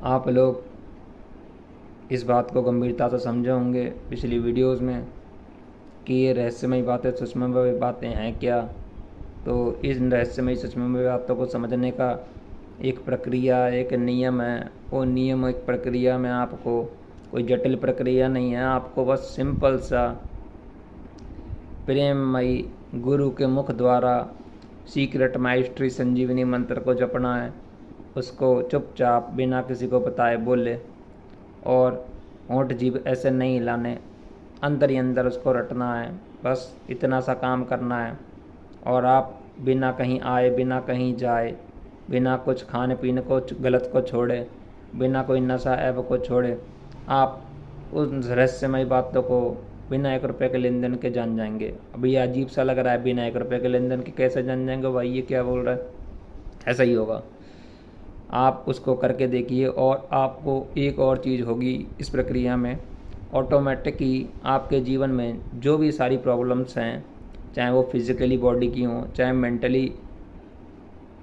आप लोग इस बात को गंभीरता से समझे होंगे पिछली वीडियोस में कि ये रहस्यमयी बातें, सूक्ष्ममय बातें हैं क्या। तो इस रहस्यमयी सूक्ष्ममय बातों को समझने का एक प्रक्रिया, एक नियम है। वो नियम, एक प्रक्रिया में आपको कोई जटिल प्रक्रिया नहीं है, आपको बस सिंपल सा प्रेममयी गुरु के मुख द्वारा सीक्रेट माइस्ट्री संजीवनी मंत्र को जपना है। उसको चुपचाप बिना किसी को बताए बोले और होंठ जीभ ऐसे नहीं हिलाने, अंदर ही अंदर उसको रटना है। बस इतना सा काम करना है और आप बिना कहीं आए, बिना कहीं जाए, बिना कुछ खाने पीने को गलत को छोड़े, बिना कोई नशा ऐब को छोड़े, आप उन रहस्यमय बातों को बिना 1 रुपये के लेन देन के जान जाएंगे। अभी ये अजीब सा लग रहा है, बिना 1 रुपये के लेन देन के कैसे जान जाएंगे भाई, ये क्या बोल रहा है। ऐसा ही होगा। आप उसको करके देखिए और आपको एक और चीज़ होगी इस प्रक्रिया में, ऑटोमेटिक ही आपके जीवन में जो भी सारी प्रॉब्लम्स हैं, चाहे वो फिज़िकली बॉडी की हों, चाहे मेंटली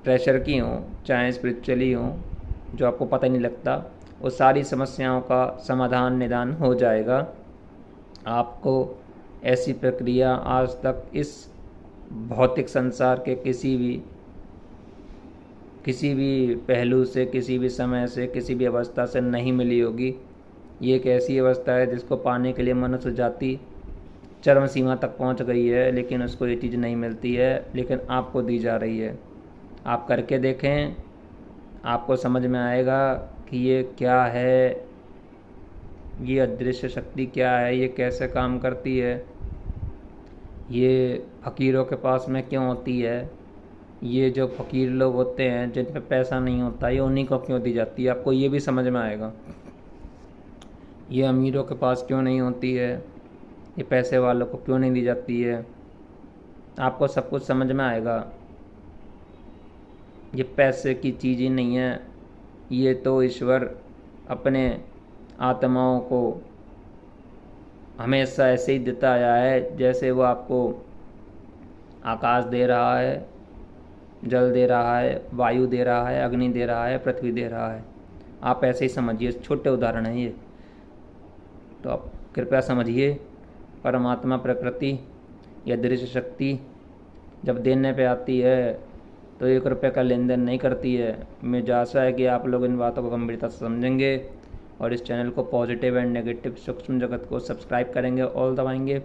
प्रेशर की हों, चाहे स्पिरिचुअली हों, जो आपको पता ही नहीं लगता, वो सारी समस्याओं का समाधान निदान हो जाएगा। आपको ऐसी प्रक्रिया आज तक इस भौतिक संसार के किसी भी पहलू से, किसी भी समय से, किसी भी अवस्था से नहीं मिली होगी। ये एक ऐसी अवस्था है जिसको पाने के लिए मनुष्य जाति चरम सीमा तक पहुंच गई है, लेकिन उसको ये चीज़ नहीं मिलती है, लेकिन आपको दी जा रही है। आप करके देखें, आपको समझ में आएगा कि ये क्या है, ये अदृश्य शक्ति क्या है, ये कैसे काम करती है, ये फ़कीरों के पास में क्यों होती है, ये जो फ़कीर लोग होते हैं जिन पे पैसा नहीं होता, ये उन्हीं को क्यों दी जाती है। आपको ये भी समझ में आएगा। ये अमीरों के पास क्यों नहीं होती है, ये पैसे वालों को क्यों नहीं दी जाती है। आपको सब कुछ समझ में आएगा। ये पैसे की चीज़ ही नहीं है, ये तो ईश्वर अपने आत्माओं को हमेशा ऐसे ही देता आया है, जैसे वो आपको आकाश दे रहा है, जल दे रहा है, वायु दे रहा है, अग्नि दे रहा है, पृथ्वी दे रहा है। आप ऐसे ही समझिए, छोटे उदाहरण हैं ये, तो आप कृपया समझिए। परमात्मा, प्रकृति या दृश्य शक्ति जब देने पे आती है तो 1 रुपये का लेन देन नहीं करती है। मुझे आशा है कि आप लोग इन बातों को गंभीरता से समझेंगे और इस चैनल को पॉजिटिव एंड नेगेटिव सूक्ष्म जगत को सब्सक्राइब करेंगे, ऑल दबाएंगे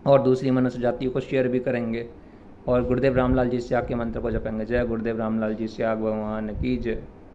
और दूसरी मनुष्य जातियों को शेयर भी करेंगे और गुरुदेव रामलाल जी स्याग के मंत्र को जपेंगे। जय गुरुदेव रामलाल जी स्याग भगवान की जय।